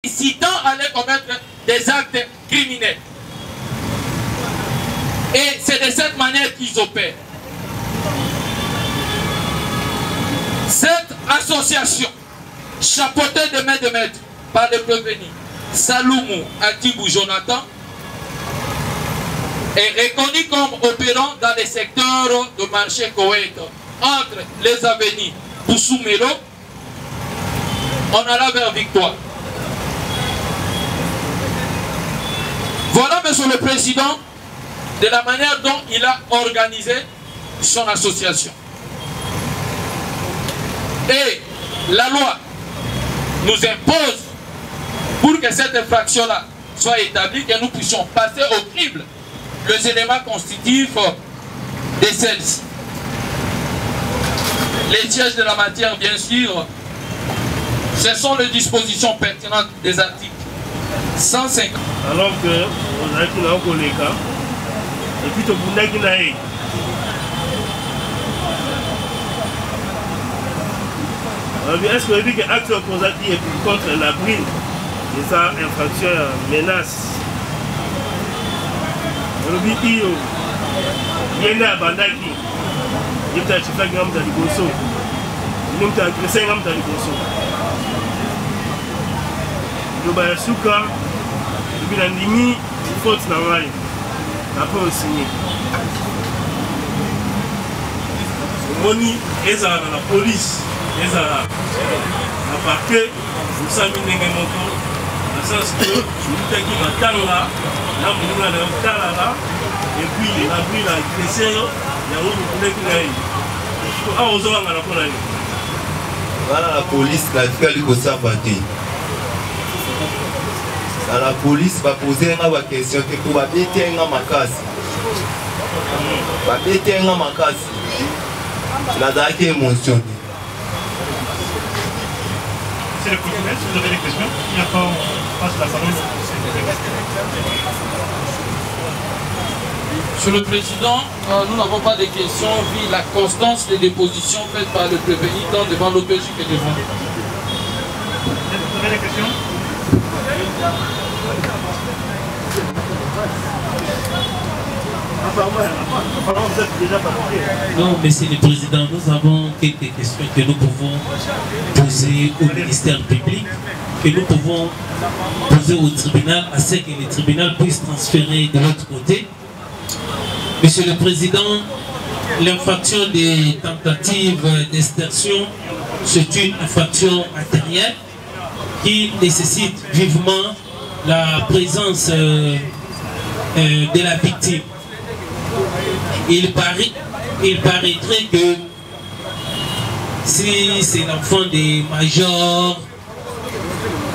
incitant à aller commettre des actes criminels. Et c'est de cette manière qu'ils opèrent. Cette association, chapeautée de maître par le prévenu Saloumou Atibou Jonathan, est reconnue comme opérant dans les secteurs de marché Koweït, entre les avenirs Boussou-Melo, on alla vers Victoire. Voilà, Monsieur le Président, de la manière dont il a organisé son association. Et la loi nous impose, pour que cette infraction-là soit établie, que nous puissions passer au crible les éléments constitutifs de celle-ci. Les sièges de la matière, bien sûr, ce sont les dispositions pertinentes des articles 150. Alors que on a qui n'a collègue et puis tout le monde qui n'a eu. Est-ce que vous dites que l'acte opposé est contre la brine et sa infraction menace? Le BTO, il y a un bandaki, il y a un chef de gamme de Liboso, il y a un agressé gamme de Liboso. Il y a un souka, il y a un limi, il faut que tu aies après on signe. Moni est dans la police, est dans la parquet, nous sommes mis dans moto, dans le sens que nous avons là, là, nous avons là, et puis la brille a agressé, il y a un autre qui a eu. Ah, on a la police. Voilà la police, la vie qui a été dans la police va poser une question que pour babéter un makasi. Babéter un makasi. La date est émotionnée. C'est le procureur, si vous avez des questions, il y a pas passe la parole. Monsieur le Président, nous n'avons pas de questions vu la constance des dépositions faites par le prévenu tant devant l'OPJ que devant. Vous avez des questions? Non, Monsieur le Président, nous avons quelques questions que nous pouvons poser au ministère public, que nous pouvons poser au tribunal, afin que le tribunal puisse transférer de l'autre côté. Monsieur le Président, l'infraction des tentatives d'extorsion, c'est une infraction matérielle qui nécessite vivement la présence de la victime. Il paraîtrait que si c'est l'enfant des majors,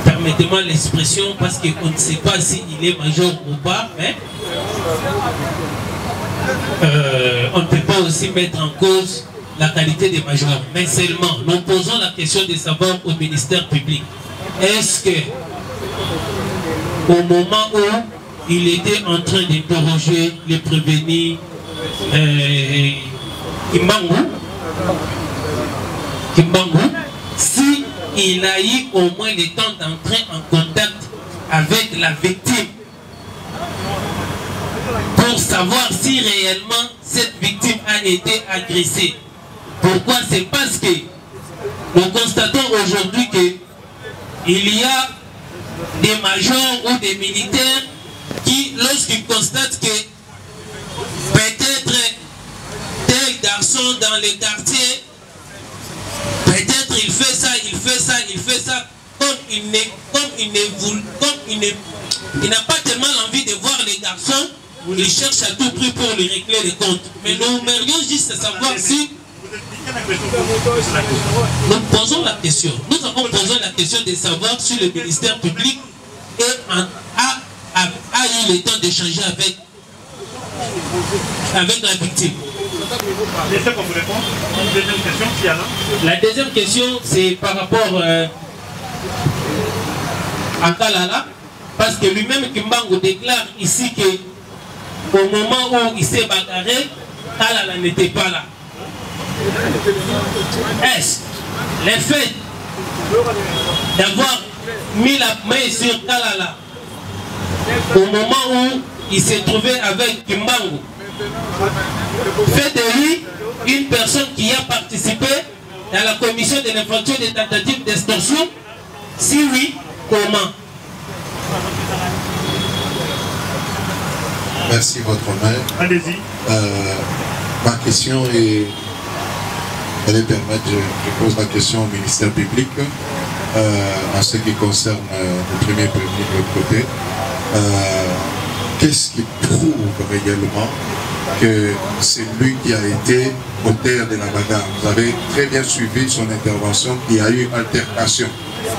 permettez-moi l'expression parce qu'on ne sait pas s'il est major ou pas, mais on ne peut pas aussi mettre en cause la qualité des majors. Mais seulement, nous posons la question de savoir au ministère public, est-ce que au moment où il était en train d'interroger les prévenus Kimbangu, si il a eu au moins le temps d'entrer en contact avec la victime pour savoir si réellement cette victime a été agressée. Pourquoi? C'est parce que nous constatons aujourd'hui qu'il y a des majors ou des militaires qui, lorsqu'ils constatent que peut-être tel garçon dans les quartiers, peut-être il fait ça, comme il n'a pas tellement envie de voir les garçons, il cherche à tout prix pour lui régler les comptes. Mais nous aimerions juste savoir si nous posons la question. Nous avons posé la question de savoir si le ministère public a eu le temps d'échanger avec la victime. La deuxième question, c'est par rapport à Kalala, parce que lui-même Kimbangu déclare ici que au moment où il s'est bagarré, Kalala n'était pas là. Est-ce le fait d'avoir mis la main sur Kalala au moment où il s'est trouvé avec Kimbangu. Fait de lui une personne qui a participé à la commission de l'infraction des tentatives d'extorsion. Si oui, comment? Merci, votre honneur. Allez-y. Ma question est... Allez permettre, je pose la question au ministère public en ce qui concerne le premier prévenu de l'autre côté. Qu'est-ce qui prouve réellement que c'est lui qui a été auteur de la bagarre? Vous avez très bien suivi son intervention, il y a eu altercation.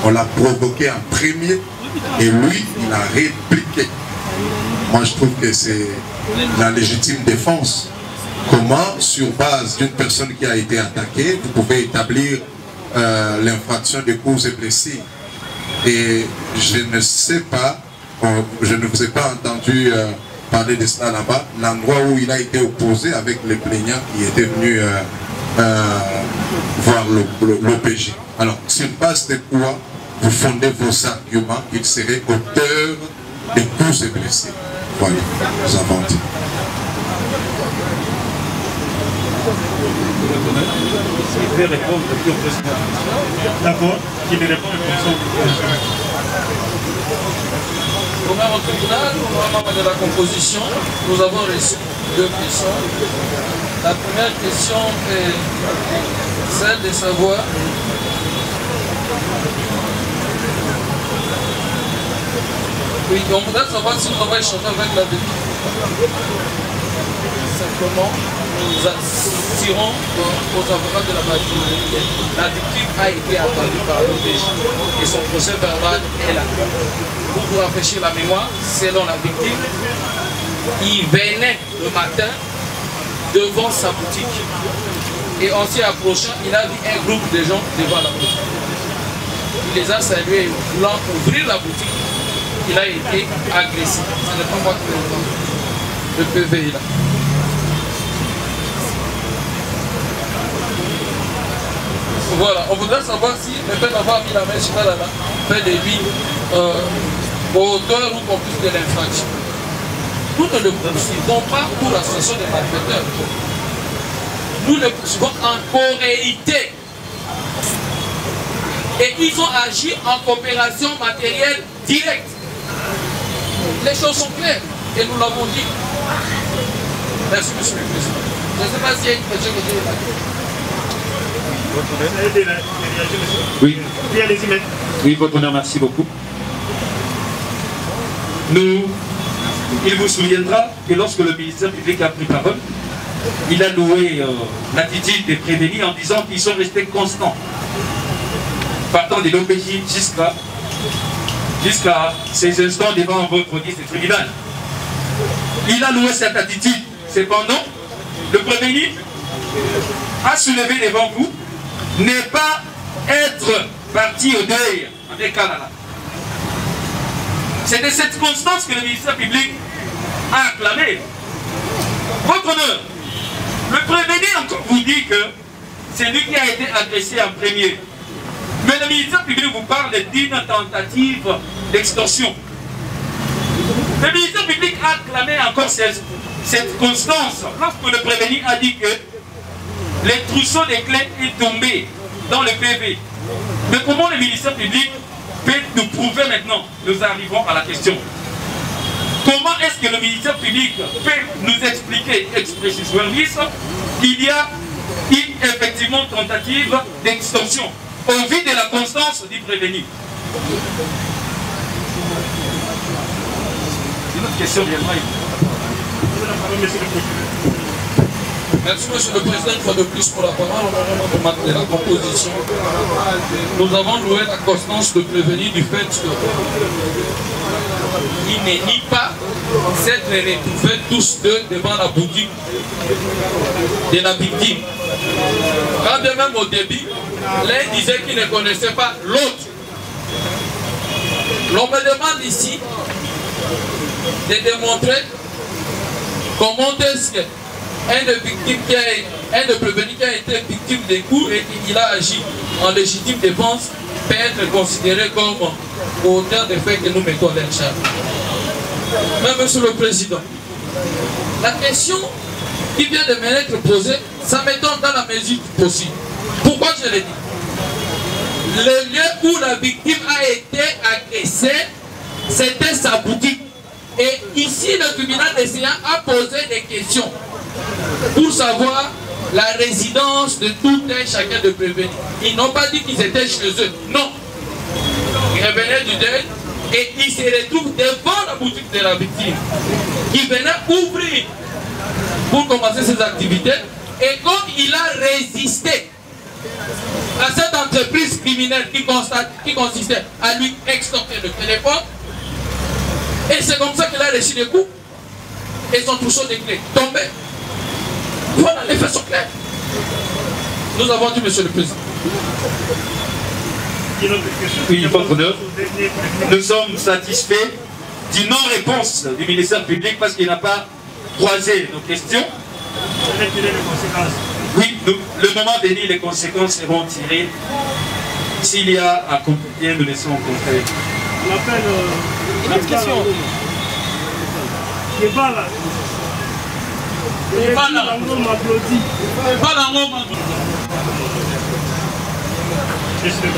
On l'a provoqué en premier et lui, il a répliqué. Moi, je trouve que c'est la légitime défense. Comment, sur base d'une personne qui a été attaquée, vous pouvez établir l'infraction de cause et blessure? Et je ne sais pas, je ne vous ai pas entendu parler de cela là-bas, l'endroit où il a été opposé avec les plaignants qui étaient venus voir l'OPJ. Alors, sur base de quoi vous fondez vos arguments qu'il serait auteur de cause et blessures? Voilà, nous avons dit. Il peut répondre au président. D'accord, qui lui répond Au même tribunal, au moment de la composition, nous avons reçu deux questions. La première question est celle de savoir oui, on voudrait savoir si nous avons échangé avec la victime. Simplement, nous attirons aux avocats de la majorité. La victime a été attendue par l'OPJ et son procès verbal est là. Pour vous rafraîchir la mémoire, selon la victime, il venait le matin devant sa boutique. Et en s'y approchant, il a vu un groupe de gens devant la boutique. Il les a salués, voulant ouvrir la boutique. Il a été agressé. Ce n'est pas moi qui l'entends. Le PV est là. Voilà, on voudrait savoir si le fait d'avoir mis la main sur là fait de lui auteur ou complice de l'infraction. Nous ne le poursuivons pas pour l'association des malfaiteurs. Nous le poursuivons en corréité. Et ils ont agi en coopération matérielle directe. Les choses sont claires et nous l'avons dit. Merci, monsieur le président. Je ne sais pas s'il y a une question que j'ai Oui. Oui, allez-y, maître. Oui, votre honneur, merci beaucoup. Il vous souviendra que lorsque le ministère public a pris parole, il a loué l'attitude des prévenus en disant qu'ils sont restés constants, partant de l'OPJ jusqu'à ces instants devant votre audience du tribunal. Il a loué cette attitude. Cependant, le prévenu a soulevé devant vous n'est pas être parti au deuil avec Kalala. C'est de cette constance que le ministère public a acclamé. Votre honneur, le prévenu encore vous dit que c'est lui qui a été agressé en premier. Mais le ministère public vous parle d'une tentative d'extorsion. Le ministère public a acclamé encore cette constance lorsque le prévenu a dit que les trousseaux des clés est tombé dans le PV. Mais comment le ministère public peut nous prouver maintenant? Nous arrivons à la question. Comment est-ce que le ministère public peut nous expliquer expressivement qu'il y a une effectivement tentative d'extorsion au vu de la constance du prévenu? Une autre question viendra. Merci, monsieur le président, une fois de plus pour la parole. Au moment de la composition, nous avons loué la constance de prévenir du fait qu'il ne nie pas s'être retrouvés tous deux devant la boutique de la victime. Quand de même au début, l'un disait qu'il ne connaissait pas l'autre. L'on me demande ici de démontrer comment est-ce que un de prévenu qui a été victime des coups et il a agi en légitime défense peut être considéré comme auteur des faits que nous mettons en charge. Mais Monsieur le Président, la question qui vient de m'être posée, ça m'étonne dans la mesure du possible. Pourquoi je l'ai dit? Le lieu où la victime a été agressée, c'était sa boutique. Et ici, le tribunal d'essayant a posé des questions pour savoir la résidence de tout un chacun de prévenus. Ils n'ont pas dit qu'ils étaient chez eux. Non. Ils revenaient du deuil et ils se retrouvent devant la boutique de la victime. Ils venaient ouvrir pour commencer ses activités. Et comme il a résisté à cette entreprise criminelle qui consistait à lui extorquer le téléphone, et c'est comme ça qu'il a reçu des coups et son trousseau de clés tombé. Voilà, les faits sont clairs. Nous avons dit, Monsieur le Président. Oui, votre honneur. Nous sommes satisfaits d'une non-réponse du ministère public parce qu'il n'a pas croisé nos questions. Oui, le moment venu, les conséquences seront tirées. S'il y a à compléter, nous laissons au contraire. On appelle une autre question. Débala. Débala. On m'applaudit. Débala, on m'applaudit. Monsieur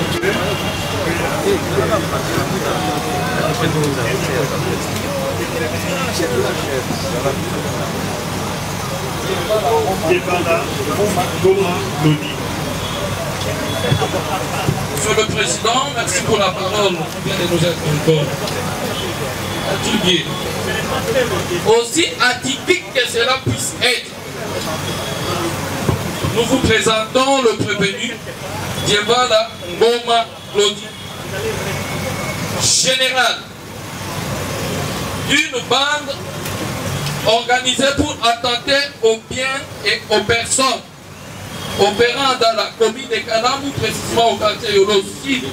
le Président, merci pour la parole qui vient de nous être encore attribuée. Aussi atypique que cela puisse être, nous vous présentons le prévenu Dievala Ngoma Claudie, général d'une bande organisée pour attenter aux biens et aux personnes opérant dans la commune de Kalamou, précisément au quartier Yolo Sud.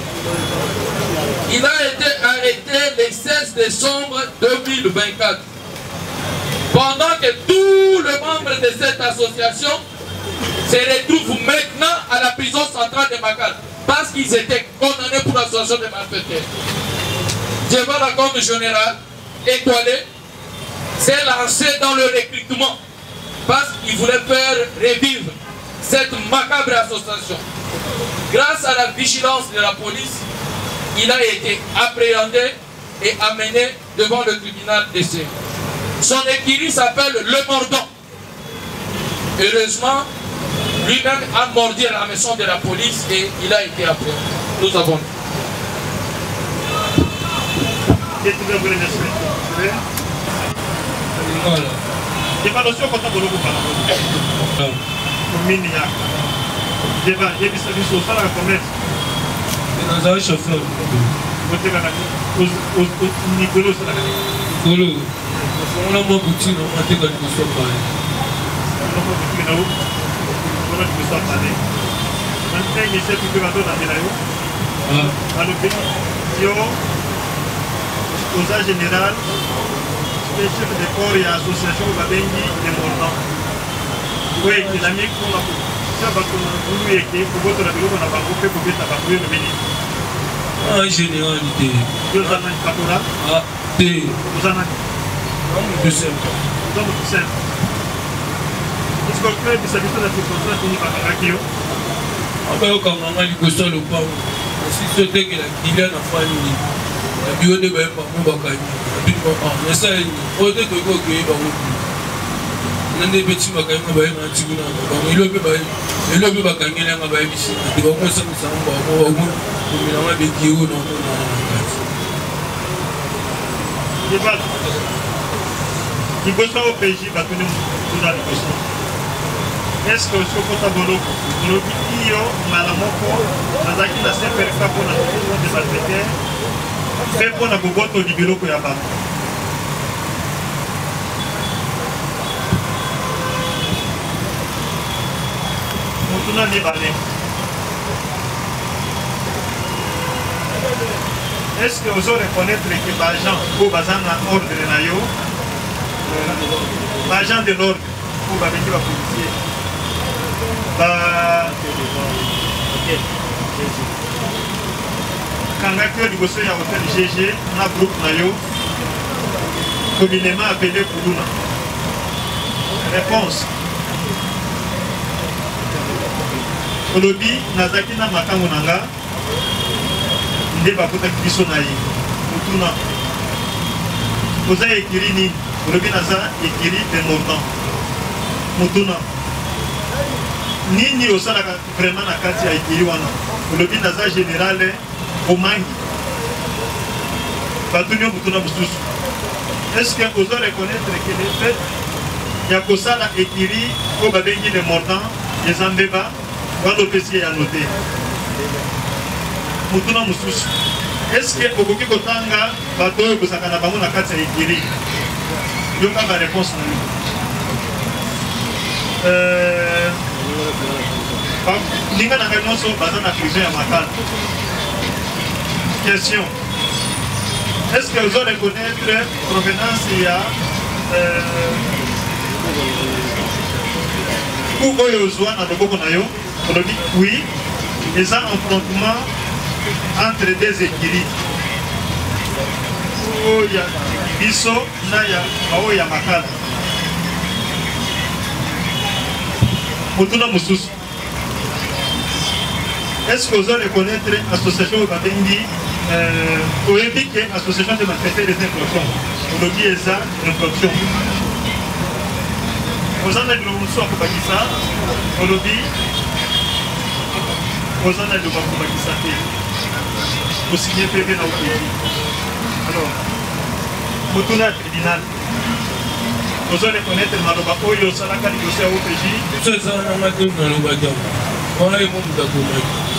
Il a été arrêté le 16 décembre 2024. Pendant que tous les membres de cette association se retrouvent maintenant à la prison centrale de Makala parce qu'ils étaient condamnés pour l'association de malfaiteurs. Dievala comme général étoilé s'est lancé dans le recrutement parce qu'il voulait faire revivre cette macabre association. Grâce à la vigilance de la police, il a été appréhendé et amené devant le tribunal d'essai. Son écurie s'appelle Le Mordant. Heureusement, lui-même a mordu à la maison de la police et il a été appréhendé. Nous avons voilà. Dans un chauffeur. On a mon boutique, on a été Conseil général, le chef de corps et association Babengi de Mordant. Oui, il a mis pour la ça va qu'on lui était pour votre radio on a pas coupé pour mettre à le ministre. En généralité. Deux ans de caporal. Ah, deux. Deux ans. Deux simple. Donc c'est simple. Est-ce que le club de service de la contrat finit par Rakio? Ah ben quand on a dit que ça le pas. Si c'était que la Kylian a fait une la bio de ben pas mon bakani. Mais ça au de que go que ba wo. Nande petit bakani ba na tiguna ba mo ilo be bakani na ba bisi. Di ba mo sa ba mo mo na ma be ki wo no no. Débat. Il faut au PJ va tenir tout dans le question. Est-ce que ce que tu as dit, le vidéo malamoko, nazaki na sempre ka pour la question des malfaiteurs, fait pour la boboto du bureau ko ya ba. Motuna ni balé. Est-ce que vous allez reconnaître que l'agent pour bazan en ordre de nayo, l'agent de l'ordre pour babengi ba policier? bakangaki yo liboso ya hôtel GG na groupe na yo communément appelé Kuluna. Réponse. Olobi nazaki na makambo nanga nde bakotaki biso na ye mutuna oza ekiri nini olobi naza ekiri de mordant mutuna nini osalaka vraiment na kati ya ekiri wana olobi naza général omangi batuni yo mutuna mosusu est-ce que ozo reconnaître que le fait ya kosala ekiri oyo babengi de mordant eza mbeba wana opesi ya note mutuna mosusu est-ce que okoki kotanga bato oyo kozaka na bango na kati ya ekiri yoka ba réponse na yo linga na ngai nyonso baza na prison ya makala. Question. Est-ce que vous allez reconnaître la provenance pour Oyozwa dans le Bokonayo? On dit oui, ils ont un affrontement entre deux équilibres. Oya Biso Naya Aoya Makala. Mutuna Musus. Est-ce que vous allez reconnaître l'association Babengi? Au début, l'association de maltraiter les infractions. On dit ça, infraction. Vous en avez le moussou à Kobakisa, on dit, vous en avez le Kobakisa, vous signez PV dans le pays. Alors, vous tournez à tribunal. Vous allez connaître le Maloba Oyo, Salaka, le dossier au PJ. C'est ça, on a tout dans le bagage. On a eu mon bagage.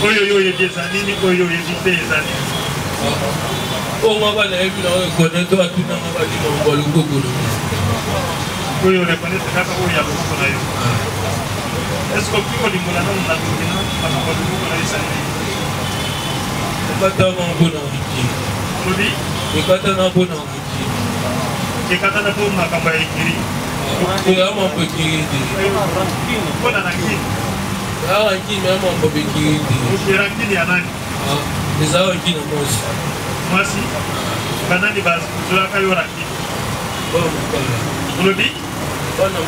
Oyo, il y a des années, Oyo, il y a des années. Oh, ma bonne, elle connaît toi, tout le monde va dire qu'on va le gogo. Oui, on reconnaît que là, il y a beaucoup de choses. Est-ce que tu peux dire que nous avons un peu de choses? Pas tellement bon en Haïti. Oui. Et pas tellement bon en Haïti. Et quand on a bon en Haïti. Oui, on peut dire. On a un Haïti. Ah, Haïti, mais on peut dire. Et Haïti, il y a un les gens qui nous posent. Moi aussi. Pendant les bases, je vais faire le raki. Vous le dites? Pendant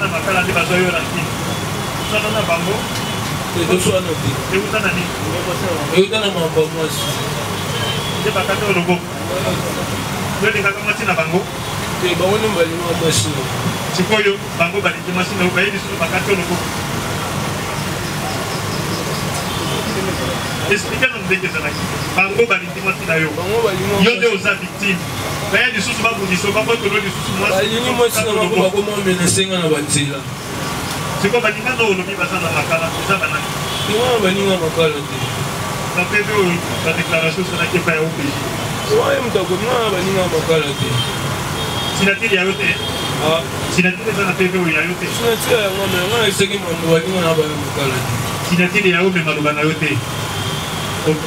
ma cale, les bases, je vais raki. Ça donne un bango. Et deux soirs, non. Et où t'en as dit? Et où t'en as mon bango? Je vais pas faire le bango. Je vais faire le bango. Et bango, nous allons faire machine. C'est quoi le bango? Les machines, vous voyez, ils sont pas faire le bango. Expliquez-nous ce que c'est là. Bango Balintima Tinayo. Yode aux victimes. Mais il y a des sous pas pour dire, pas pour que l'on dise sous moi. C'est quoi Balinga non le bibasa na makala, ça banane. Comment Balinga makala? Ça fait la déclaration sur la qui va au pays. Ouais, m'tako Balinga makala. Sinatili ya yote. Ah, sinatili ça na PV ou ya yote. Sinatili ya ngombe, ngana iseki mambo Balinga na makala. Sinatili ya yote maluba na yote. Ok. Vous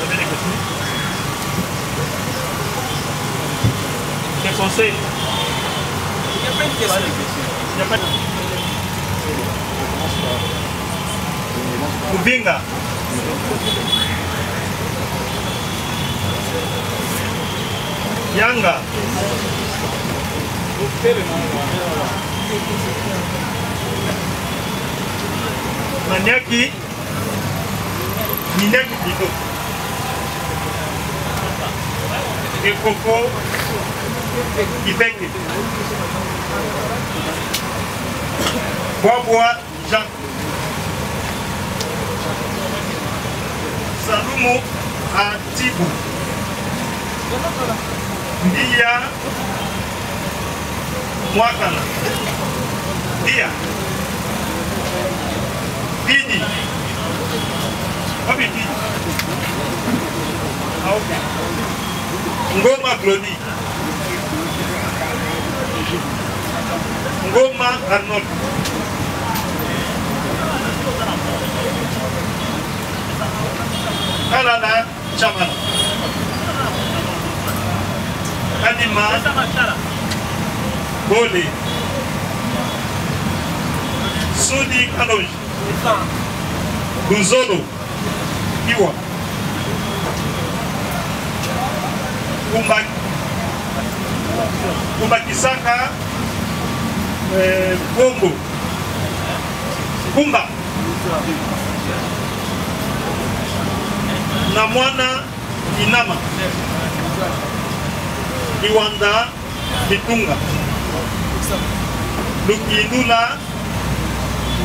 avez des questions? Quel conseil? Il n'y a pas de question. Il n'y a pas de question. Kubinga. Yanga. Maniaki. Minaki plutôt. Et Coco Kibeke. Bois Jean. Salumo à Tibou. Dia Mwakana. Dia Didi. Ah, ok. Ngoma Glody. Ngoma Arnold. Kalala Chaman. Kadima Bole. Sudi Kaloj. Gonzolo. Kiwa. Kumba Kisaka Bombo Kumba na mwana Inama Iwanda Bitunga Lukindula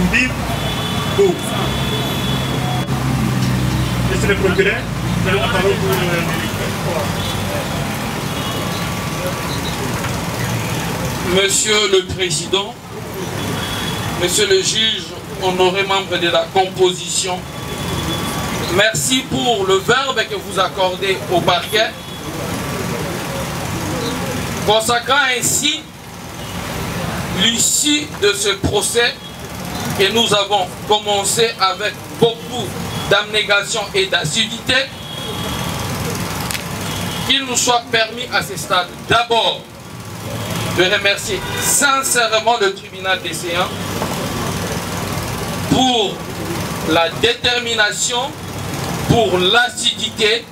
Mbibu. Monsieur le procureur, vous avez la parole pour Monsieur le Président, Monsieur le juge, honoré membre de la composition, merci pour le verbe que vous accordez au parquet, consacrant ainsi l'issue de ce procès que nous avons commencé avec beaucoup d'abnégation et d'assiduité, qu'il nous soit permis à ce stade d'abord de remercier sincèrement le tribunal des séances pour la détermination, pour l'assiduité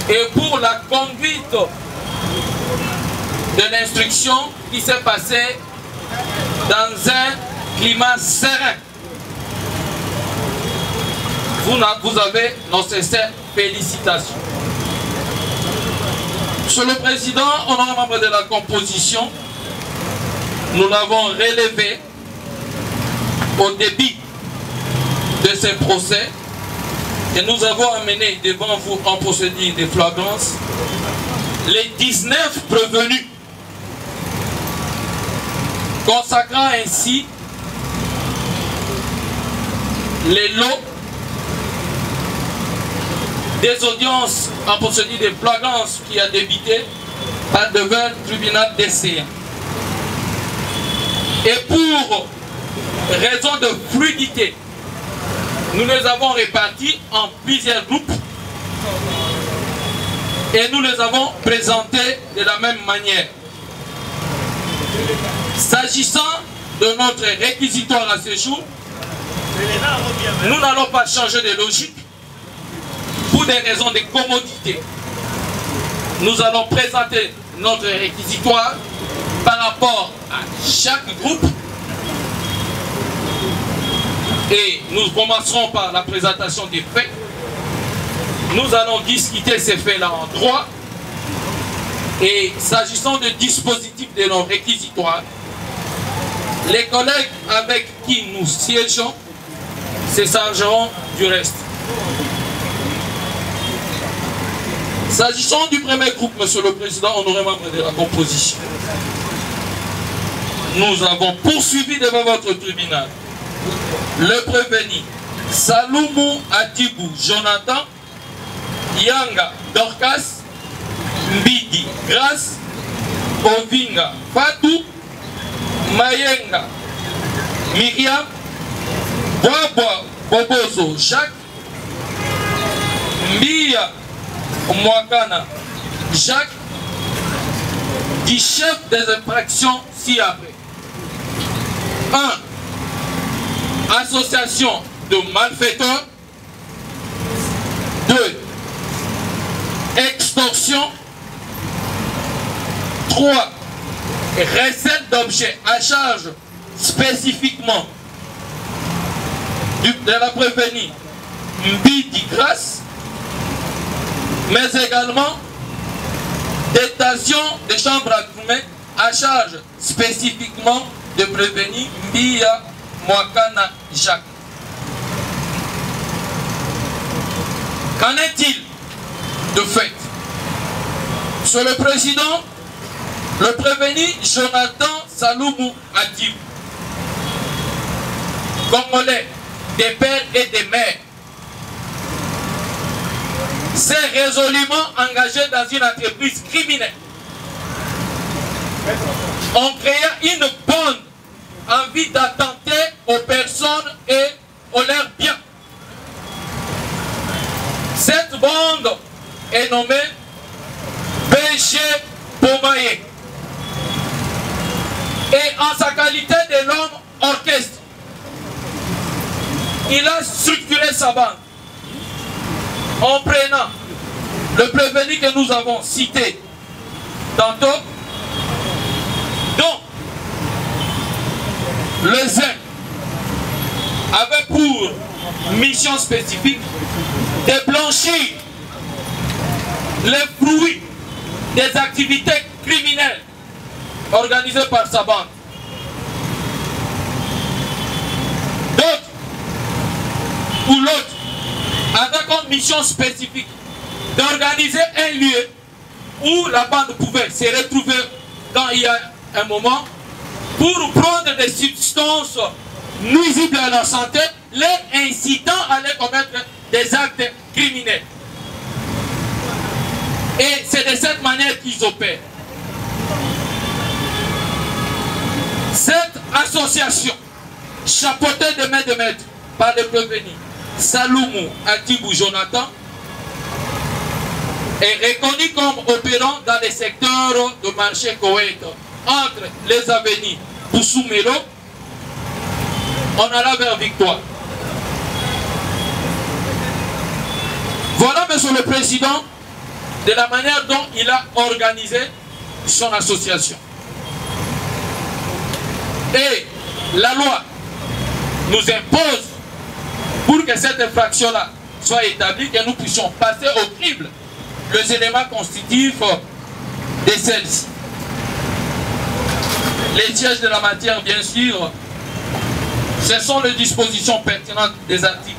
et pour la conduite de l'instruction qui s'est passée dans un climat serein. Vous avez nos sincères félicitations. Monsieur le Président, honorable membre de la composition, nous l'avons relevé au début de ce procès et nous avons amené devant vous en procédure de flagrance les 19 prévenus, consacrant ainsi les lots des audiences en procédure de flagrance qui a débuté par devant le tribunal des séances. Et pour raison de fluidité, nous les avons répartis en plusieurs groupes et nous les avons présentés de la même manière. S'agissant de notre réquisitoire à ce jour, nous n'allons pas changer de logique pour des raisons de commodité. Nous allons présenter notre réquisitoire par rapport à chaque groupe et nous commencerons par la présentation des faits. Nous allons discuter ces faits-là en droit et s'agissant du dispositif de nos réquisitoires, les collègues avec qui nous siégeons se chargeront du reste. S'agissant du premier groupe, Monsieur le Président, honoré membre de la composition, nous avons poursuivi devant votre tribunal le prévenu Saloumou Atibou Jonathan, Yanga Dorcas, Mbidi Grace, Ovinga Fatou, Mayenga Myriam, Boabo Bobozo Jacques, Mbia Mwakana Jacques, du chef des infractions ci-après. 1. Association de malfaiteurs. 2. Extorsion. 3. Recette d'objets à charge spécifiquement de la prévenue Mbidi Grace, mais également détention de chambres accumulées à charge spécifiquement de prévenir Mbia Mwakana Jacques. Qu'en est-il de fait? Sur le président, le prévenu Jonathan Saloumou Atibou, Congolais des pères et des mères, s'est résolument engagé dans une entreprise criminelle en créant une bande en vue d'attenter aux personnes et aux leurs biens. Cette bande est nommée BG Bomaye. Et en sa qualité de l'homme orchestre, il a structuré sa bande. en prenant le prévenu que nous avons cité tantôt, dont le ZEC avait pour mission spécifique de blanchir les fruits des activités criminelles organisées par sa bande. D'autres ou l'autre avait comme mission spécifique d'organiser un lieu où la bande pouvait se retrouver quand il y a un moment pour prendre des substances nuisibles à la santé, les incitant à les commettre des actes criminels. Et c'est de cette manière qu'ils opèrent. Cette association, chapeautée de main de maître par le prévenu Saloumou Atibou Jonathan, est reconnue comme opérant dans les secteurs de marché Koweït, entre les avenirs Boussou-Melo, on alla vers Victoire. Voilà, Monsieur le Président, de la manière dont il a organisé son association. Et la loi nous impose, pour que cette infraction-là soit établie, que nous puissions passer au crible les éléments constitutifs de celle-ci. Les sièges de la matière, bien sûr, ce sont les dispositions pertinentes des articles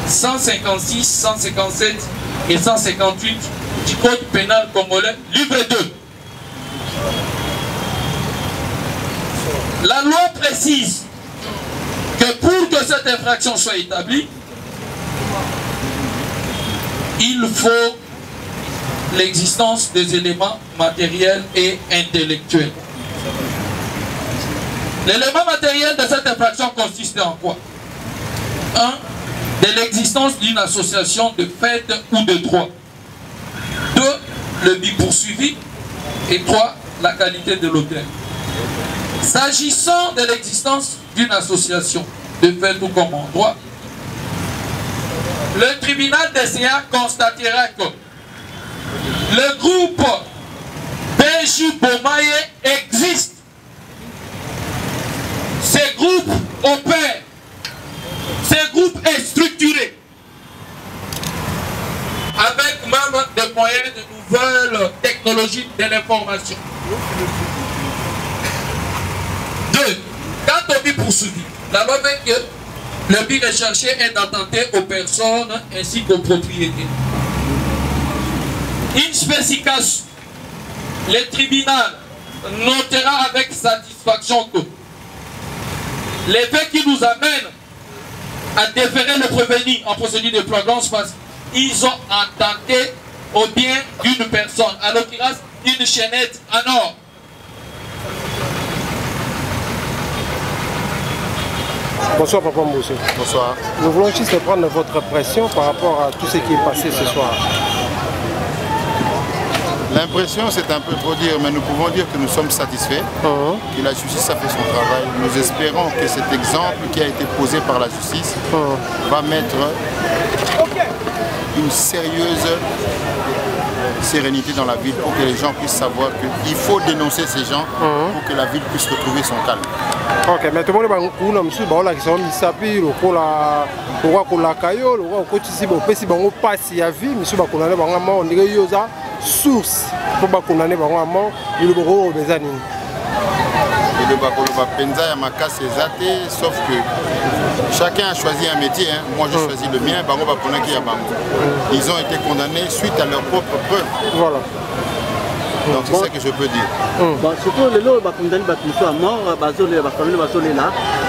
156, 157 et 158 du Code pénal congolais, livre 2. La loi précise que pour que cette infraction soit établie, il faut l'existence des éléments matériels et intellectuels. L'élément matériel de cette infraction consiste en quoi? 1. De l'existence d'une association de fait ou de droit. 2. Le but poursuivi. Et 3. La qualité de l'auteur. S'agissant de l'existence d'une association de fait ou comme en droit, le tribunal des CA constatera que le groupe Béju Bomaye existe. Ces groupes opèrent. Ces groupes est structuré avec même des moyens de nouvelles technologies de l'information. 2. Quant au but poursuivi, la loi veut que le but recherché est d'attenter aux personnes ainsi qu'aux propriétés. In spécification, le tribunal notera avec satisfaction que les faits qui nous amènent à déférer le prévenu en procédure de flagrance parce qu'ils ont attenté au bien d'une personne, à l'occurrence une chaînette en or. Bonsoir Papa Mboussou. Bonsoir. Nous voulons juste prendre votre impression par rapport à tout ce qui est passé ce soir. L'impression, c'est un peu trop dire, mais nous pouvons dire que nous sommes satisfaits, que la justice a fait son travail. Nous espérons que cet exemple qui a été posé par la justice va mettre une sérieuse sérénité dans la ville pour que les gens puissent savoir qu'il faut dénoncer ces gens pour que la ville puisse retrouver son calme. Ok, mais tout le monde a dit que qui sont mis à pied, le roi la caillou, le roi côté si on passe à vie, monsieur Bakouna on dirait source pour condamner par mort il le des années. Et le Bakoloba Penza et Makas c'est sauf que chacun a choisi un métier. Moi j'ai choisi le mien, ils ont été condamnés suite à leurs propres preuves. Voilà. Donc c'est ça que je peux dire. Surtout les lots condamnés à mort,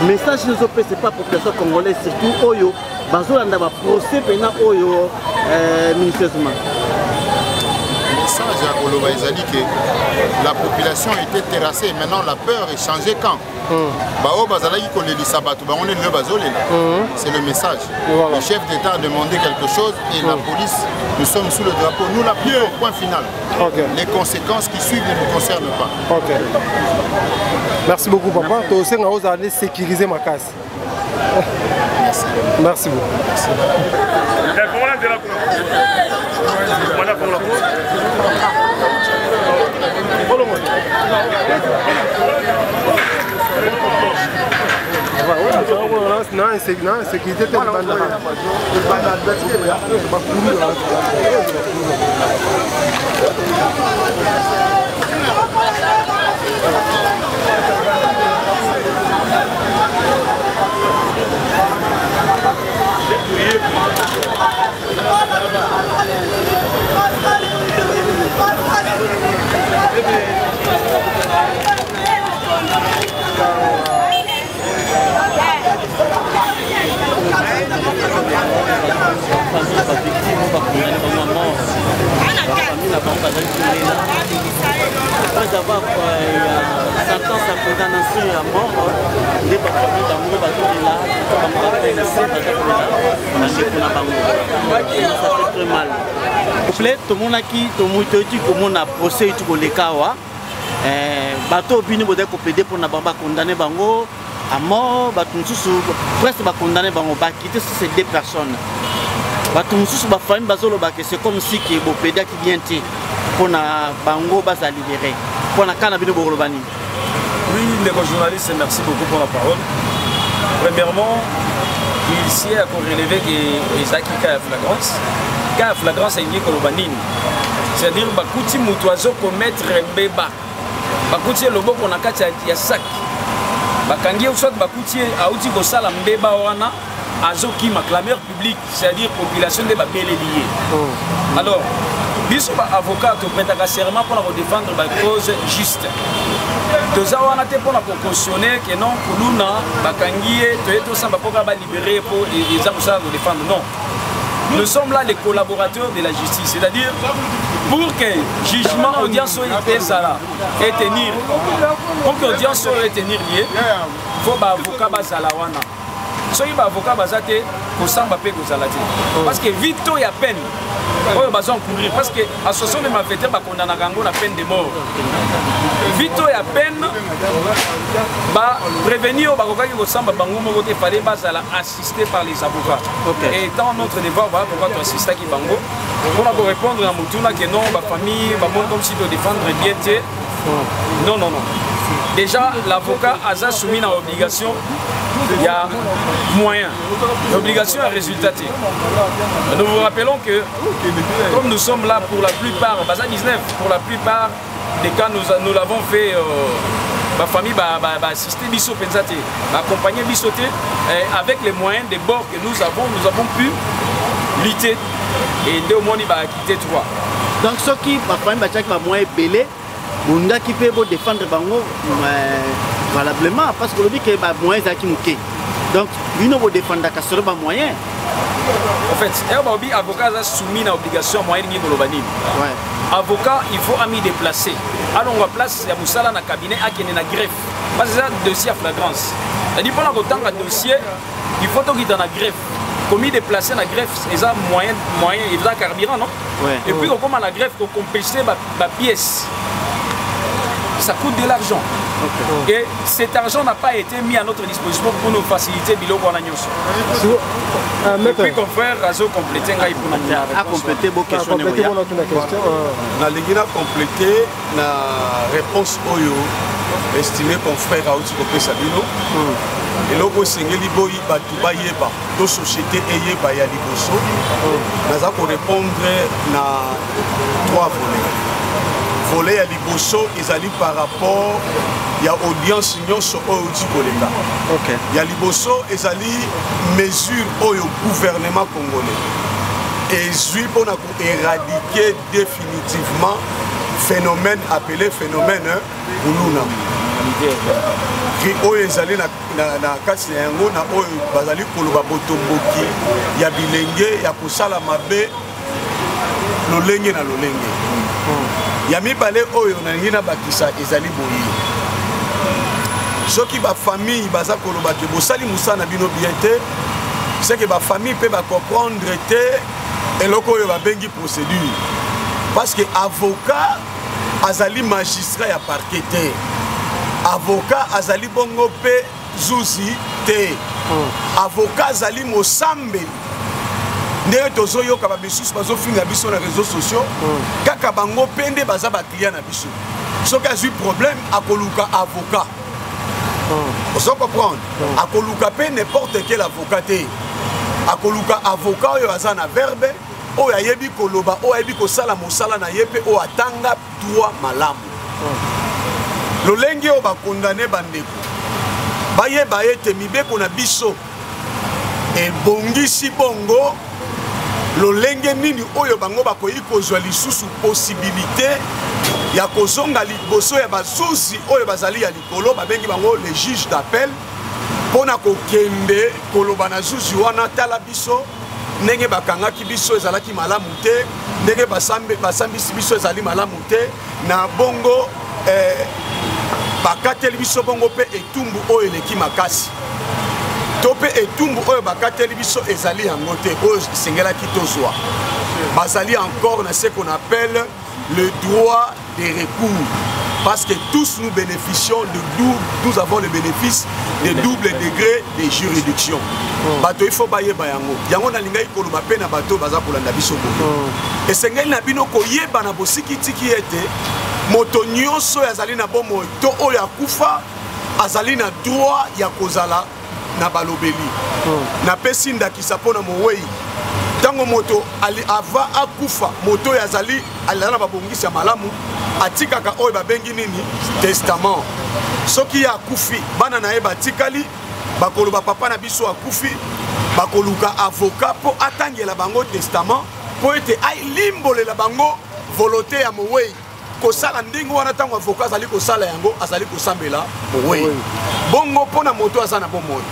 mais ça je ne sais pas pour que les Congolais, surtout Oyo, Bazolanda va procès pénal Oyo minutieusement. Ça, j'ai dit que la population était terrassée. Maintenant, la peur est changée quand c'est le message. Le chef d'État a demandé quelque chose et la police, nous sommes sous le drapeau. Nous l'appliquons au point final. Les conséquences qui suivent ne nous concernent pas. Merci beaucoup, papa. Tu aussi allé sécuriser ma casse. Merci. Merci beaucoup. Merci. Non, sécurité de après avoir sentence à condamnation à mort, les familles d'amour ça fait très mal. Tout le monde a qui, tout le monde a procès, tout le monde bateau bini bode ko pédé pour na baba condamné bango à mort, bateau presque ba condamné bango ba quitter ces deux personnes. Bateau sous ba famille bazolo ba que c'est comme si que bo pédé qui vient ti pour na bango ba za libérer. Pour na kana bini bo bani. Oui, les journalistes, merci beaucoup pour la parole. Premièrement, ici à relever que Isaki a flagrance. Ka flagrance est Kolobanine. C'est-à-dire que Bakouti Moutouazo commettre Mbeba. Bakouti le bon qu'on a kati ya sac. Bakangi ou soit Bakouti a outi ko sala Mbeba wana azoki ma clameur public, c'est-à-dire population de babelé lié. Alors, biso ba avocat to prêtaka serment pour défendre ba cause juste. Toza wana te pour cautionner que non kuluna bakangi to eto samba pour ba libérer pour les hommes ça défendre non. Nous sommes là les collaborateurs de la justice, c'est-à-dire pour que jugement, audience et tenir, pour que l'audience et tenir lié, il faut que l'avocat bazalawana. Si l'avocat bazate, il faut que parce que vite il y a peine. Il y a besoin de courir parce que l'association de malfaiteurs va condamner la peine de mort. Vite il y a peine, prévenir il fallait assister par les avocats. Et dans notre devoir, pourquoi tu assistes à Kibango pour répondre à Moutouna que non, ma famille, comme si tu défendre bien. Non, non, non. Déjà, l'avocat a soumis à l'obligation, il y a moyen. L'obligation est résultative. Nous vous rappelons que, comme nous sommes là pour la plupart, Baza 19, pour la plupart des cas, nous l'avons fait, ma famille va assister Bisso Penzate, va accompagner Bissoté, avec les moyens des bords que nous avons pu lutter. Et deux mois, il va quitter 3. Donc, ce qui ma famille va moins belé, on qui peut défendre Bango valablement parce que le dit que les moyens sont qui. Donc, il faut défendre les moyens. En fait, l'avocat a soumis à l'obligation moyenne de l'Obanine. Avocat, il faut ami déplacer. Alors, on va placer dans le cabinet à une greffe. Parce que c'est un dossier à flagrance. C'est-à-dire que pendant le dossier, il faut qu'il y ait dans la greffe. Commis déplacer la greffe, ils ont moyen, ils ont carburant, non? Et puis, on commence la greffe pour compenser la pièce. Ça coûte de l'argent. Et cet argent n'a pas été mis à notre disposition pour nous faciliter Bilo Guanagnos. Et puis, confrère, Razo compléter pour nous compléter vos questions. Na ligina compléter la réponse Oyo estimé confrère Aouti Kopé Sabino. Et logo sengeli boyi batuba yeba to société eyeba ya liboso. Naza ko répondre na 3 volets. Volet à Liboso, ils allaient par rapport à l'audience sur Koleka. Il y a Liboso, ils allaient mesure au gouvernement congolais. Et ils pour éradiquer définitivement phénomène appelé phénomène Uluna. Ils allaient na kasi yango na oyo bazali koloba botomboki ya bilenge ya kosala mabe lolenge na lolenge. Yami balé oyo na ngina bakisa ezali boyi. Soki ba famille baza koloba ke bosali musana bino biente, c'est que ba famille peut ba comprendre te eloko oyo ba bengi procédure. Parce que avocat azali magistrat ya parquet te. Avocat azali bongo pe zuzi te. Avocat azali mosambeli ndenge tozoyoka bamisusu bazofinga biso na réseaux sociaux kaka bango mpe nde baza baclient na biso soki azwi problème akoluka avocat ozo comprendre akoluka mpe n'importe quel avocat te akoluka avocat oyo aza na verbe oyo ayebi koloba oyo ayebi kosala mosala na ye mpe oyo atanga droit malamu lolenge oyo bakondane bandeko bayeba ete mibeko na biso ebongisi bongo lolenge nini oyo bango bakoki kozwa lisusu possibilité ya kozonga liboso ya bazuzi oyo bazali ya likolo babengi bango le juge d'appel mpona kokende koloba na zuzi wana tala biso ndenge bakangaki biso ezalaki malamu te ndenge basambisi biso ezali malamu te na bongo bakateli biso bongo mpe etumbu oyo eleki makasi to mpe etumbu oyo bakateli biso ezali yango te oyo esengelaki tozwa bazali encore na ce qu'on appelle le droit de recours parce que tous nous bénéficions nous avons le bénéfice de double degré de juridiction bato il faut bayeba yango nalingai koloba mpe na bato baza kolanda biso bongo esengeli na bino koyeba na bosikitiki ete moto nyonso oyo azali na bomoi to oyo akufa azali na droit ya kozala na balobeli napesi ndakisa mpo na mowei ntango moto ava akufa moto oyo azali na babongisi ya malamu atikaka oyo babengi nini testament soki ye akufi bana na ye batikali bakoloba papa na biso akufi bakoluka avocat mpo atangela bango testament mpo ete alimbolela bango volonté ya mowei kosala ndenge wana ntango avocat azali kosala yango azali kosambela mowei bongo mpona moto aza na bomoi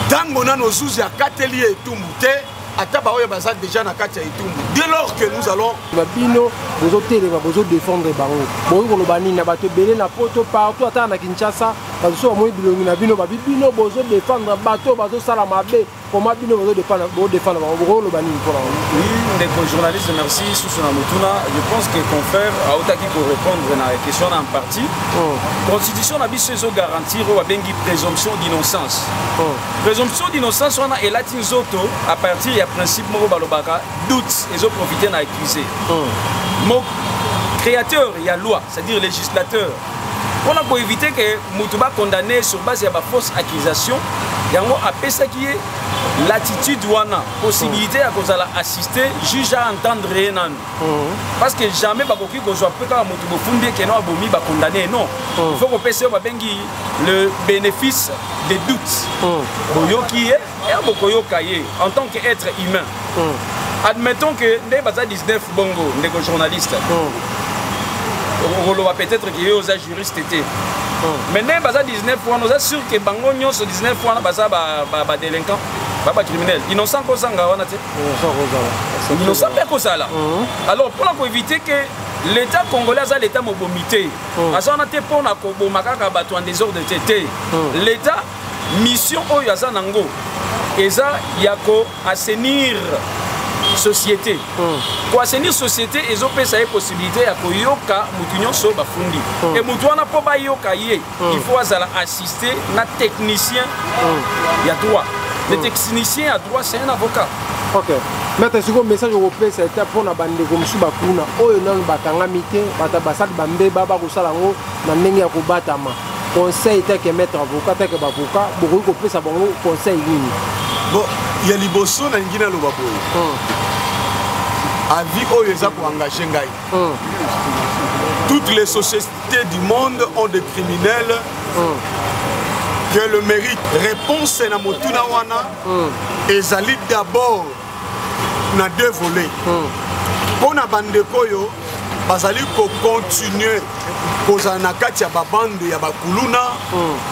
ntango nano zuzi akateli ye etumbu te ata baoyo baza déjà na kati ya etumbu dès lors que nous allons babino bozotelema bozodéfendre bango boyi koloba nini na bato ebele na poto partout ata na Kinshasa bazoso bamoi bilongi na bino babibino bozodéfendre bato bazosala mabe koma bino bozodéfendre bango bokoloba nini mpona oui ndeko journaliste merci Susu na Mutuna je pense que confrère autaki pour répondre na question en partie constitution na biso ezo garantir oyo babengi présomption d'innocence présomption d'innocence wana elati nzoto à partir ya principe moko balobaka doute ezo profiter na accusé mo créateur ya loi c'est-à-dire législateur pour éviter que mutu ba condamné sur base ya ba fausse accusation yango apesaki ye l'attitude wana possibilité ya kozala assister juge à entendre nan parce que jamais bakoki kozwa pe ka mutu bofundi ke no abomi ba condamné non il faut que pese ba bengi le bénéfice des doutes boyoki ye et bokoyoka ye en tant qu'être humain admettons que ndé baza 19 bongo ndeko journaliste on va peut-être qu'il y a aux juristes été maintenant baza 19 fois nous sommes sûr que bango nyonso 19 fois baza ba délinquant ba criminel innocent ko sanga wana te innocent pe ko sala alors pour éviter que l'état congolais a l'état mobomité asa on a te pona ko bomaka ka bato en désordre tété l'état mission oyo aza nango eza yako assainir société pour assainir société ils ont pesa possibilité ya koyoka mutu nyonso bafundi et mutu wana po bayoka ye il faut azala assister na technicien ya droit le technicien ya droit c'est un avocat ok maître siko message au pesa eta pona bande ko musu bakuna oyo nanu bakangami te bata basali bambeba bakosala ngo na ndenge ya kobatama conseil tel que maître avocat tel que avocat beaucoup ko pesa bango conseil nini bon ya liboso na ngina loba boyo avis oyo eza ko engager ngai toutes les sociétés du monde ont des criminels que le mérite réponse na motuna wana ezali d'abord na deux volets pona bandeko yo bazali ko continuer kozala na kati ya babande ya bakuluna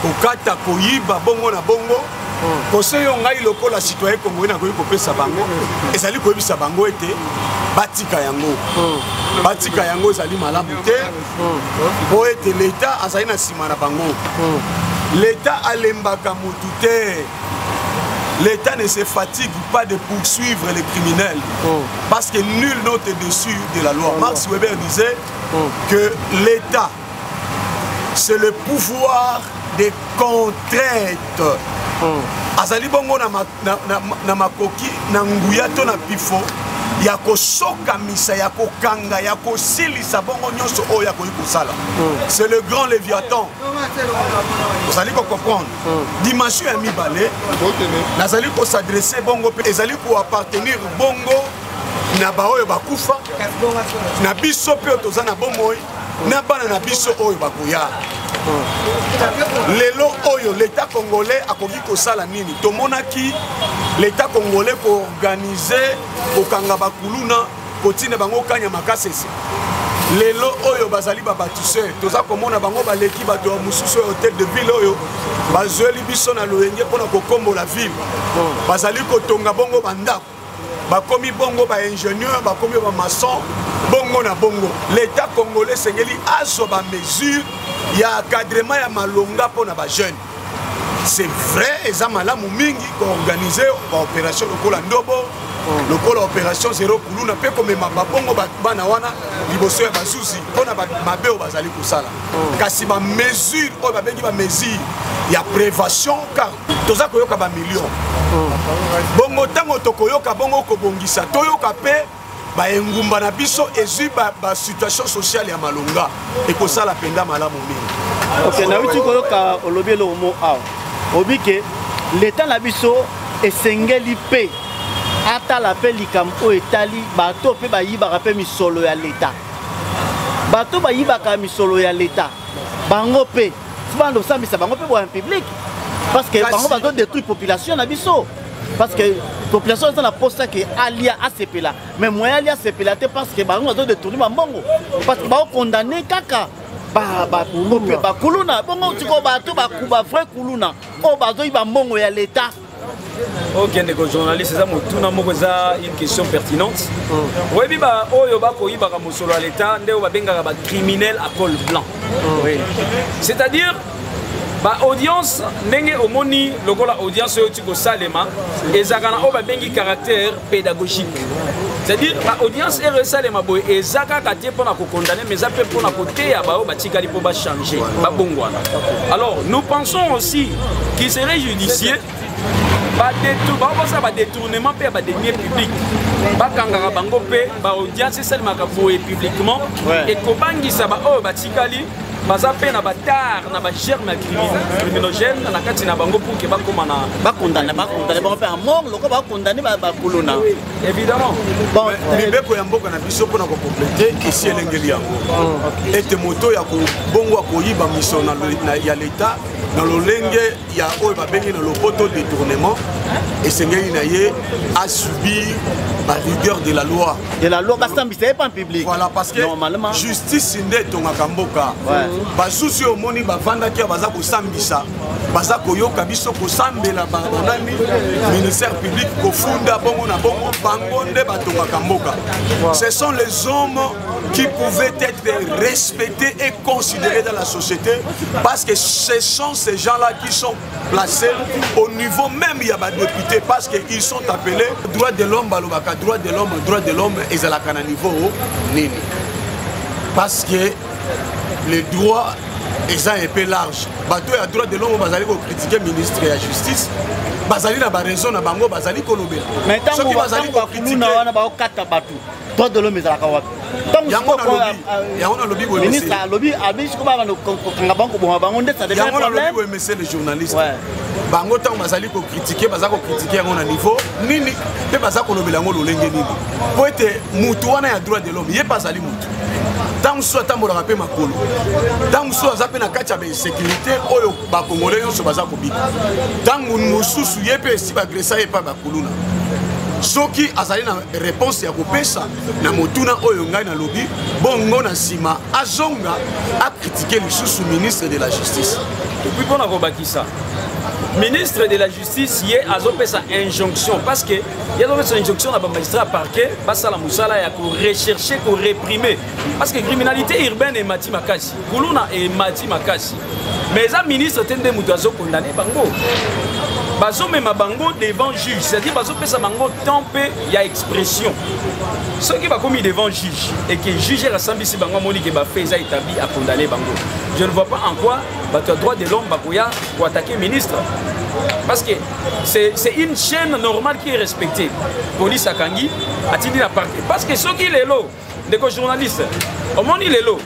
kokata koyiba bongo na bongo conseil yo ngai lokola citoyen congolais na koyi kopesa bango ezali koyebisa bango ete batika yango ezali malamu te po ete l'état azali na nsima na bango l'état alembaka mutu te l'état ne se fatigue pas de poursuivre les criminels parce que nul n'est au-dessus de la loi. Max Weber disait que l'état c'est le pouvoir des contraintes azali bongo na makoki na nguya to na pifo ya kosokamisa ya kokanga ya kosilisa bongo nyonso oyo ya koyi kosala. C'est le grand Léviathan. Vous allez comprendre. Dimension ya mibale nazali ko s'adresser bongo pe ezali ko appartenir bongo na baoyo bakufa na biso pe toza na bomoi na bana na biso oyo bakoya. Lelo oyo l'État congolais akoki kosala nini? Tomonaki l'État congolais ko organiser kokanga bakuluna kotina bango kanya makasese. Lelo oyo bazali babatisseur toza komona bango baleki bato mususu hôtel de ville oyo bazweli biso na loyenge pona kokombola ville. Bazali kotonga bongo bandako. Bakomi bongo ba ingénieur, bakomi ba maçon, bongo na bongo. L'État congolais sengeli azo ba mesure ya encadrement ya malonga pona ba jeune. C'est vrai, eza malamu mingi ko organiser ba opération lokola ndobo, lokola opération zéro kuluna pe komema ba bongo bana wana liboso ya basusi pona ba mabe o bazali kusala. Kasi ba mesure o ba bengi ba mesure ya prévention car toza koyoka ba million. Bongo tango tokoyoka bongo kobongisa toyoka pe ba engumba na biso ezui ba situation sociale ya malonga ekosala penda malamu mingi. Ok, na witu koyoka olobelo mo aw. Obike l'État na biso esengeli pe ata la pe likampo etali bato pe bayibaka pe misolo ya l'État. Bato bayibaka misolo ya l'État. Bango pe bando sambisa bango pe bo en public parce que bango bato détruire population na biso. Parce que la population est dans la poste qui est alliée à CP là. Mais moi, allié à CP là, parce que nous avons détourné ma mongo. Parce que nous avons condamné Kaka. Kuluna. Bon, tu vois, bah, frère Kuluna. Oh, bah, il va mongo à l'État. Ok, les journalistes, c'est une question pertinente. Oui, bah, oh, yoba ko iba ka musolo à l'État, ndé oba benga ba criminel à col blanc. C'est-à-dire ba audience ndenge omoni lokola audience oyo tiko salema ezaka na oba bengi caractère pédagogique. C'est-à-dire ba audience ere salema boy ezaka ka tie pona ko condamner mais ça peut pona côté ya ba tikali po ba changer ba bongwana. Alors nous pensons aussi qu'il serait judicieux ba détournement pe ba deniers publics ba kangaka bango pe ba audience salema ka boye publiquement et ko bangisa ba o ba tikali baza pe na batar na ba germe criminogène na kati na bango pour que ba komana ba condamner ba pe à mort loko ba condamner ba kolona évidemment bon libeko ya mboka na biso pona ko compléter ici elengeli yango ete moto ya ko bongo ko yiba mission na ya l'État dans l'olenge ya oyo ba bengi na lopoto détournement et sengeli na ye a subir la rigueur de la loi. De la loi, parce que c'est pas en public. Voilà, parce que normalement, justice inde tonga kamboka. Basusi omoni bavanda ki baza ko sambisa. Baza ko yoka biso ko sambela banani ministère public ko funda bongo na bongo bango nde batonga kamboka. Ce sont les hommes qui pouvaient être respectés et considérés dans la société parce que ce sont ces gens-là qui sont placés au niveau même il y a des députés parce qu'ils sont appelés droit de l'homme balobaka droit de l'homme et à la niveau nini parce que les droits sont un peu larges bato ya droit de l'homme bazali ko critiquer ministre de la justice bazali na ba raison na bango bazali ko lobela mais tant que bazali ko critiquer na ba okata bato droit de l'homme ezalaka wapi yango na lobby ministre lobby abi ko ba kanga banko bo bango ndesa de problème oui monsieur le journaliste bango tant bazali ko critiquer bazako critiquer yango na niveau nini pe bazako lobela ngo lolenge nini po ete mutu wana ya droit de l'homme ye bazali mutu tant soit tambola pe makolo tant soit zape na kati ya sécurité oyo ba congolais nyonso bazako bika tant mususu ye pe si ba agressa ye pa ba kuluna soki azali na réponse ya kopesa na motuna oyo ngai na lobby bongo na sima azonga a critiquer lisusu ministre de la justice depuis qu'on a rebâti ministre de la justice y a sa injonction parce que il y a une injonction à magistrat parquet passe à la moussala ya ko rechercher ko réprimer parce que criminalité urbaine et mati makasi kuluna et mati makasi mais un ministre tende muto condamné bango bazo même bango devant juge c'est-à-dire bazo pesa bango tempé il y a expression ceux qui va commis devant juge et que juge rassemble ici bango moni que ba fait ça établi à condamner bango je ne vois pas en quoi votre droit de l'homme bakoya pour attaquer ministre Parce que c'est une chaîne normale qui est respectée. Police à Kangi, a-t-il la parquet. Parce que ceux qui les lots, les journalistes, au monde il est lot.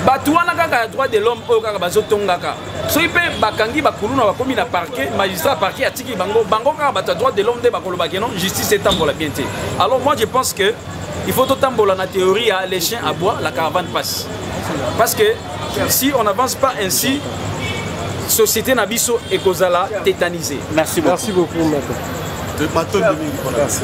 Batouana kaka droit de l'homme au kaka bazotongaka. Soki pe bakangi bakuluna bakomi na parquet, magistrat parquet atiki bango kaka bata droit de l'homme de bakoloba non, justice est tambola bien té. Alors moi je pense que il faut tout tambola na théorie les chiens aboient, la caravane passe. Parce que si on n'avance pas ainsi, société nabiso et kozala tétanisée. Merci beaucoup. Merci beaucoup, maître. Merci.